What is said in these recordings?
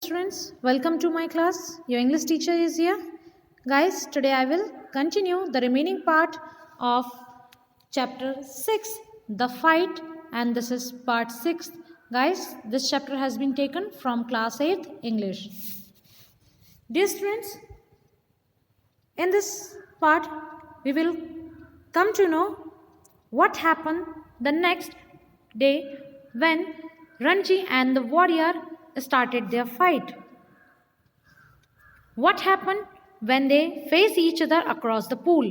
Students, welcome to my class. Your English teacher is here. Guys, today I will continue the remaining part of chapter 6, the fight, and this is part 6. Guys, this chapter has been taken from class 8 English. Dear students, in this part we will come to know what happened the next day when Ranji and the warrior started their fight. What happened when they face each other across the pool?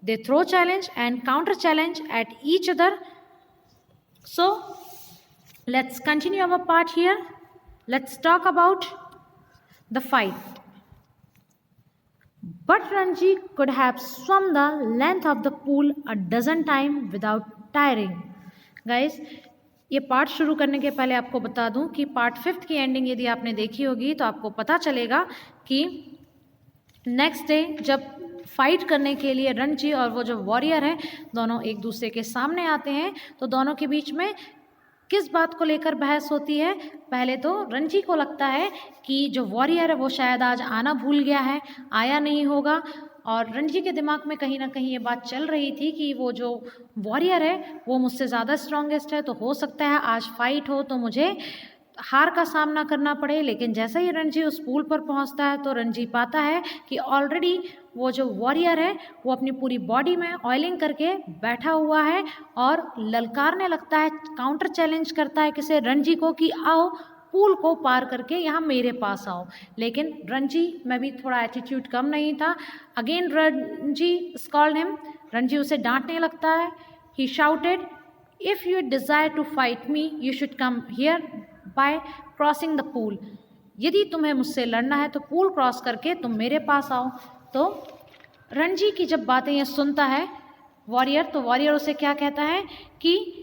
They throw challenge and counter challenge at each other. So let's continue our part here. Let's talk about the fight. But Ranji could have swum the length of the pool a dozen times without tiring. Guys, ये part शुरू करने के पहले आपको बता दूं कि part 5 की एंडिंग यदि आपने देखी होगी तो आपको पता चलेगा कि नेक्स्ट डे जब फाइट करने के लिए रणजी और वो जो वॉरियर है दोनों एक दूसरे के सामने आते हैं तो दोनों के बीच में किस बात को लेकर बहस होती है। पहले तो रणजी को लगता है कि जो वॉरियर है वो शायद आज आना भूल गया है, आया नहीं होगा, और रणजी के दिमाग में कहीं ना कहीं ये बात चल रही थी कि वो जो वॉरियर है वो मुझसे ज़्यादा स्ट्रॉन्गेस्ट है, तो हो सकता है आज फाइट हो तो मुझे हार का सामना करना पड़े। लेकिन जैसे ही रणजी उस पूल पर पहुंचता है तो रणजी पाता है कि ऑलरेडी वो जो वॉरियर है वो अपनी पूरी बॉडी में ऑयलिंग करके बैठा हुआ है और ललकारने लगता है, काउंटर चैलेंज करता है किसे, रणजी को, कि आओ पूल को पार करके यहाँ मेरे पास आओ। लेकिन रणजी में भी थोड़ा एटीट्यूड कम नहीं था। Again Ranji scolded him, Ranji उसे डांटने लगता है। He shouted, if you desire to fight me you should come here by crossing the pool. यदि तुम्हें मुझसे लड़ना है तो पूल क्रॉस करके तुम मेरे पास आओ। तो रणजी की जब बातें ये सुनता है वॉरियर, तो वॉरियर उसे क्या कहता है कि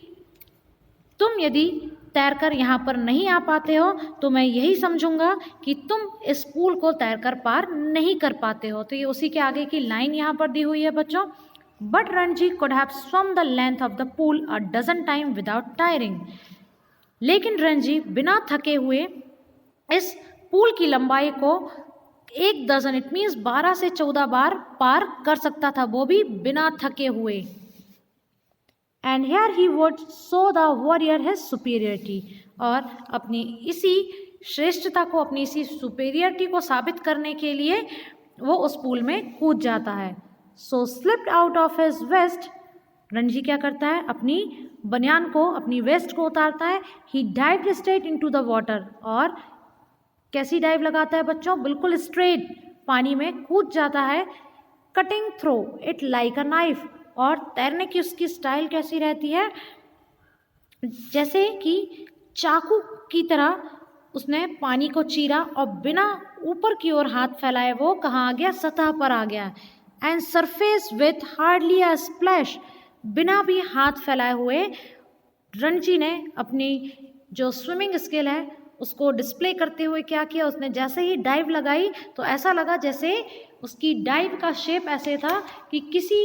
तुम यदि तैरकर यहाँ पर नहीं आ पाते हो तो मैं यही समझूंगा कि तुम इस पूल को तैरकर पार नहीं कर पाते हो। तो ये उसी के आगे की लाइन यहाँ पर दी हुई है बच्चों। But Ranji could have swum the length of the pool a dozen time without tiring. लेकिन रणजी बिना थके हुए इस पूल की लंबाई को 1 डजन, इट मीन्स 12 से 14 बार पार कर सकता था, वो भी बिना थके हुए। And here he would show the warrior his superiority, और अपनी इसी श्रेष्ठता को, अपनी इसी सुपीरियरिटी को साबित करने के लिए वो उस पूल में कूद जाता है। So slipped out of his vest, Ranji क्या करता है, अपनी बनियान को, अपनी वेस्ट को उतारता है। He dived straight into the water, और कैसी डाइव लगाता है बच्चों, बिल्कुल स्ट्रेट पानी में कूद जाता है। Cutting through it like a knife, और तैरने की उसकी स्टाइल कैसी रहती है, जैसे कि चाकू की तरह उसने पानी को चीरा और बिना ऊपर की ओर हाथ फैलाए वो कहाँ आ गया, सतह पर आ गया। And surface with hardly a splash, बिना भी हाथ फैलाए हुए रणजी ने अपनी जो स्विमिंग स्किल है उसको डिस्प्ले करते हुए क्या किया, उसने जैसे ही डाइव लगाई तो ऐसा लगा जैसे उसकी डाइव का शेप ऐसे था कि किसी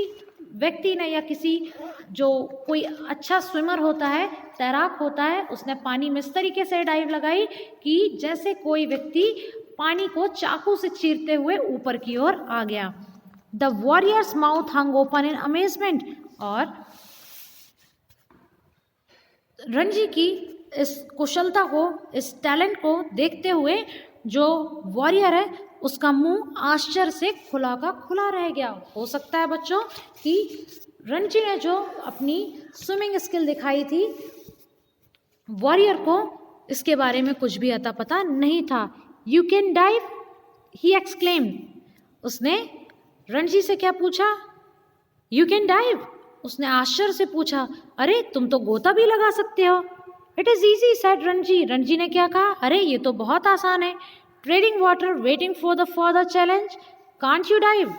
व्यक्ति ने, या किसी जो कोई अच्छा स्विमर होता है, तैराक होता है, उसने पानी में इस तरीके से डाइव लगाई कि जैसे कोई व्यक्ति पानी को चाकू से चीरते हुए ऊपर की ओर आ गया। The warriors mouth hung open in amazement, और रणजी की इस कुशलता को, इस टैलेंट को देखते हुए जो वॉरियर है उसका मुंह आश्चर्य से खुला का खुला रह गया। हो सकता है बच्चों कि रणजी ने जो अपनी स्विमिंग स्किल दिखाई थी, वॉरियर को इसके बारे में कुछ भी अता पता नहीं था। You can dive, he exclaimed, उसने रणजी से क्या पूछा, यू कैन डाइव, उसने आश्चर्य से पूछा, अरे तुम तो गोता भी लगा सकते हो। It is easy said Ranji, Ranji ने क्या कहा, अरे ये तो बहुत आसान है। Trading water waiting for the challenge, can't you dive.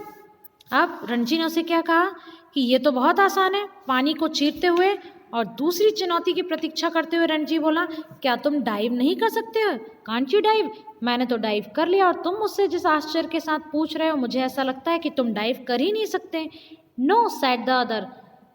अब रणजी ने उसे क्या कहा कि ये तो बहुत आसान है, पानी को चीरते हुए और दूसरी चुनौती की प्रतीक्षा करते हुए रणजी बोला, क्या तुम डाइव नहीं कर सकते हो, कांट यू डाइव। मैंने तो डाइव कर लिया और तुम मुझसे जिस आश्चर्य के साथ पूछ रहे हो मुझे ऐसा लगता है कि तुम डाइव कर ही नहीं सकते। नो सेड द अदर,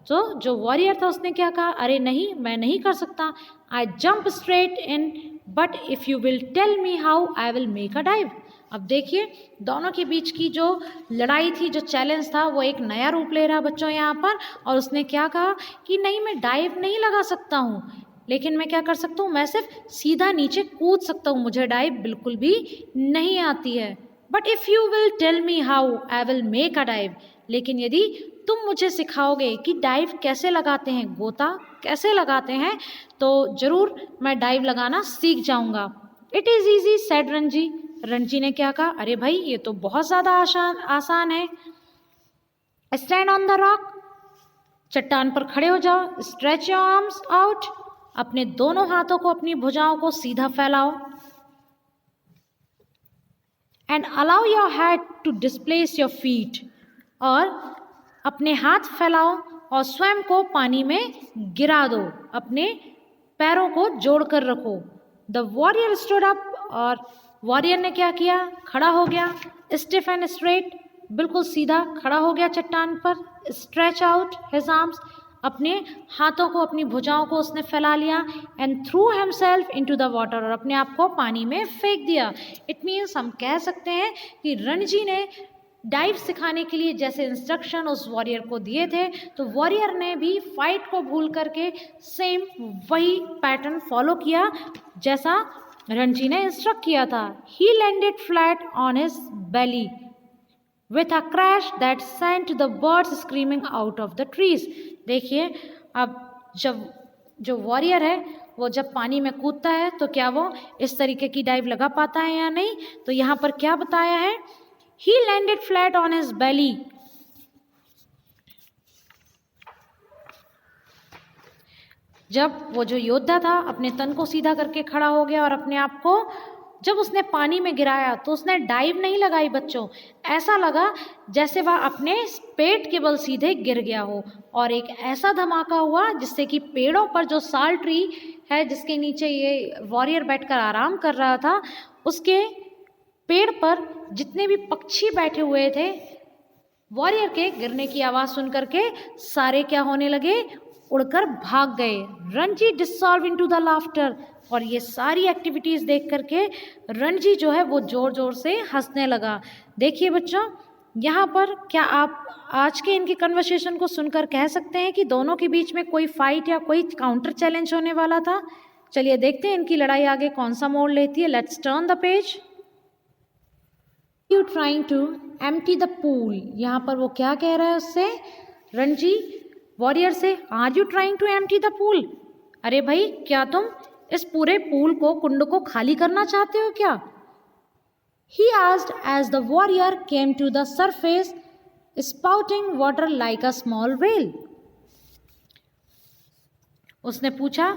तो जो वॉरियर था उसने क्या कहा, अरे नहीं, मैं नहीं कर सकता। I jump straight in but if you will tell me how I will make a dive. अब देखिए दोनों के बीच की जो लड़ाई थी, जो चैलेंज था, वो एक नया रूप ले रहा बच्चों यहाँ पर। और उसने क्या कहा कि नहीं, मैं डाइव नहीं लगा सकता हूँ, लेकिन मैं क्या कर सकता हूँ, मैं सिर्फ सीधा नीचे कूद सकता हूँ, मुझे डाइव बिल्कुल भी नहीं आती है। But if you will tell me how I will make a dive, लेकिन यदि तुम मुझे सिखाओगे कि डाइव कैसे लगाते हैं, गोता कैसे लगाते हैं, तो ज़रूर मैं डाइव लगाना सीख जाऊँगा। It is easy said Ranji. Ranji ने क्या कहा, अरे भाई ये तो बहुत ज़्यादा आसान है। स्टैंड ऑन द रॉक, चट्टान पर खड़े हो जाओ। स्ट्रेच योर आर्म्स आउट, अपने दोनों हाथों को, अपनी भुजाओं को सीधा फैलाओ। And allow your head to displace your feet, और अपने हाथ फैलाओ और स्वयं को पानी में गिरा दो, अपने पैरों को जोड़कर रखो। द वॉरियर स्टूड अप, और वॉरियर ने क्या किया, खड़ा हो गया। स्टिफ एंड स्ट्रेट, बिल्कुल सीधा खड़ा हो गया चट्टान पर। स्ट्रेच आउट हिज आर्म्स, अपने हाथों को, अपनी भुजाओं को उसने फैला लिया। And through himself into the water, और अपने आप को पानी में फेंक दिया। इट मीन्स हम कह सकते हैं कि रणजी ने डाइव सिखाने के लिए जैसे इंस्ट्रक्शन उस वॉरियर को दिए थे, तो वॉरियर ने भी फाइट को भूल करके सेम वही पैटर्न फॉलो किया जैसा रणजी ने इंस्ट्रक्ट किया था। He landed flat on his belly with a crash that sent the birds screaming out of the trees। देखिए अब जब जो वॉरियर है वो जब पानी में कूदता है तो क्या वो इस तरीके की डाइव लगा पाता है या नहीं, तो यहाँ पर क्या बताया है, he landed flat on his belly। जब वो जो योद्धा था अपने तन को सीधा करके खड़ा हो गया और अपने आप को जब उसने पानी में गिराया तो उसने डाइव नहीं लगाई बच्चों, ऐसा लगा जैसे वह अपने पेट के बल सीधे गिर गया हो। और एक ऐसा धमाका हुआ जिससे कि पेड़ों पर जो साल ट्री है जिसके नीचे ये वॉरियर बैठकर आराम कर रहा था, उसके पेड़ पर जितने भी पक्षी बैठे हुए थे, वॉरियर के गिरने की आवाज़ सुन करके सारे क्या होने लगे, उड़कर भाग गए। Ranji dissolve into the laughter, और ये सारी एक्टिविटीज़ देख करके रणजी जो है वो ज़ोर ज़ोर से हंसने लगा। देखिए बच्चों, यहाँ पर क्या आप आज के इनकी कन्वर्सेशन को सुनकर कह सकते हैं कि दोनों के बीच में कोई फाइट या कोई काउंटर चैलेंज होने वाला था? चलिए देखते हैं इनकी लड़ाई आगे कौन सा मोड़ लेती है। Let's turn the page. You trying to empty the pool, यहाँ पर वो क्या कह रहा है उससे, रणजी वॉरियर से, are you trying to empty the pool, अरे भाई क्या तुम इस पूरे पूल को, कुंड को खाली करना चाहते हो क्या? He asked as the warrior came to the surface, spouting water like a small whale। उसने पूछा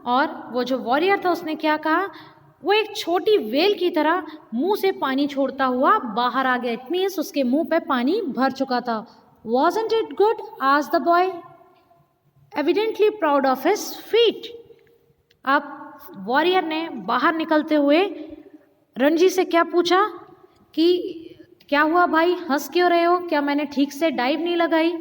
और वो जो वॉरियर था उसने क्या कहा, वो एक छोटी वेल की तरह मुंह से पानी छोड़ता हुआ बाहर आ गया। इट मीन्स उसके मुंह पे पानी भर चुका था। Wasn't it good? asked the boy, evidently proud of his feat। अब वॉरियर ने बाहर निकलते हुए रणजी से क्या पूछा कि क्या हुआ भाई, हंस क्यों रहे हो, क्या मैंने ठीक से डाइव नहीं लगाई?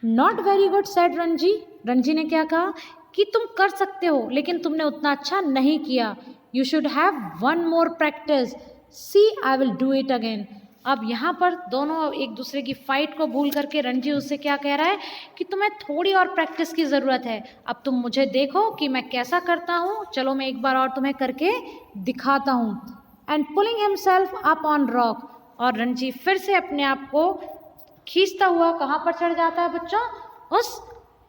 Not very good said Ranji. Ranji ने क्या कहा कि तुम कर सकते हो लेकिन तुमने उतना अच्छा नहीं किया। You should have one more practice, see I will do it again. अब यहाँ पर दोनों एक दूसरे की फाइट को भूल करके रणजी उससे क्या कह रहा है कि तुम्हें थोड़ी और प्रैक्टिस की ज़रूरत है। अब तुम मुझे देखो कि मैं कैसा करता हूँ, चलो मैं एक बार और तुम्हें करके दिखाता हूँ। And pulling himself up on rock, और रणजी फिर से अपने आप को खींचता हुआ कहाँ पर चढ़ जाता है बच्चों, उस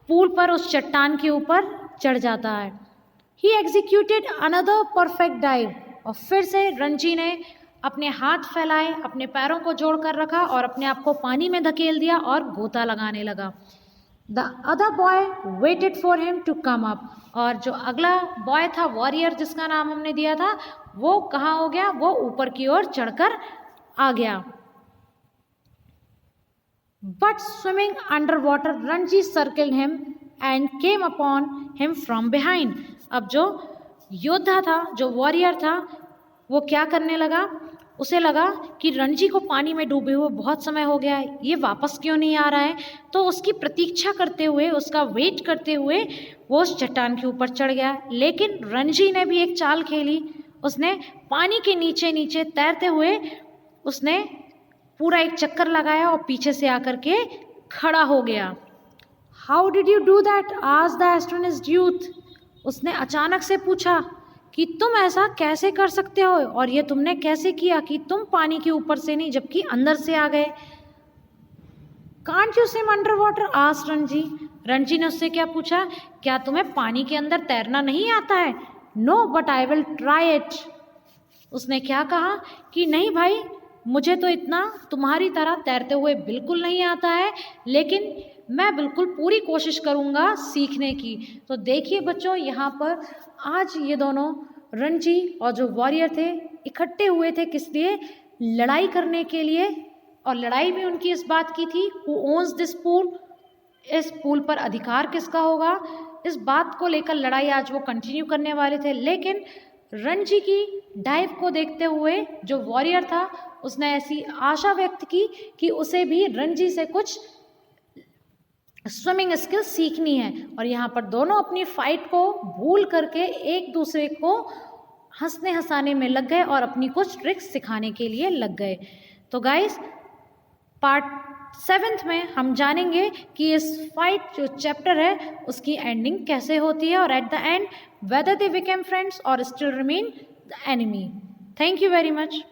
पूल पर, उस चट्टान के ऊपर चढ़ जाता है। ही एग्जीक्यूटेड अनदर परफेक्ट डाइव, और फिर से रणजी ने अपने हाथ फैलाए, अपने पैरों को जोड़कर रखा और अपने आप को पानी में धकेल दिया और गोता लगाने लगा। The other boy waited for him to come up, और जो अगला बॉय था वॉरियर जिसका नाम हमने दिया था, वो कहाँ हो गया, वो ऊपर की ओर चढ़कर आ गया। But swimming under water Ranji circled him and came upon him from behind. अब जो योद्धा था, जो वॉरियर था, वो क्या करने लगा, उसे लगा कि रणजी को पानी में डूबे हुए बहुत समय हो गया है, ये वापस क्यों नहीं आ रहा है। तो उसकी प्रतीक्षा करते हुए, उसका वेट करते हुए वो उस चट्टान के ऊपर चढ़ गया। लेकिन रणजी ने भी एक चाल खेली, उसने पानी के नीचे नीचे तैरते हुए उसने पूरा एक चक्कर लगाया और पीछे से आकर के खड़ा हो गया। How did you do that? Asked the astonished youth. उसने अचानक से पूछा कि तुम ऐसा कैसे कर सकते हो, और ये तुमने कैसे किया कि तुम पानी के ऊपर से नहीं जबकि अंदर से आ गए। Can't you swim under water? Asked Ranji. Ranji ने उससे क्या पूछा, क्या तुम्हें पानी के अंदर तैरना नहीं आता है? No but I will try it. उसने क्या कहा कि नहीं भाई, मुझे तो इतना तुम्हारी तरह तैरते हुए बिल्कुल नहीं आता है, लेकिन मैं बिल्कुल पूरी कोशिश करूँगा सीखने की। तो देखिए बच्चों, यहाँ पर आज ये दोनों रणजी और जो वॉरियर थे इकट्ठे हुए थे, किस लिए? लड़ाई करने के लिए। और लड़ाई भी उनकी इस बात की थी, हु ओन्स दिस पूल, इस पूल पर अधिकार किसका होगा, इस बात को लेकर लड़ाई आज वो कंटिन्यू करने वाले थे। लेकिन रणजी की डाइव को देखते हुए जो वॉरियर था उसने ऐसी आशा व्यक्त की कि उसे भी रणजी से कुछ स्विमिंग स्किल सीखनी है। और यहाँ पर दोनों अपनी फाइट को भूल करके एक दूसरे को हंसने हंसाने में लग गए और अपनी कुछ ट्रिक्स सिखाने के लिए लग गए। तो गाइस, पार्ट 7 में हम जानेंगे कि इस फाइट जो चैप्टर है उसकी एंडिंग कैसे होती है, और at the end whether they became friends और still remain the enemy. Thank you very much.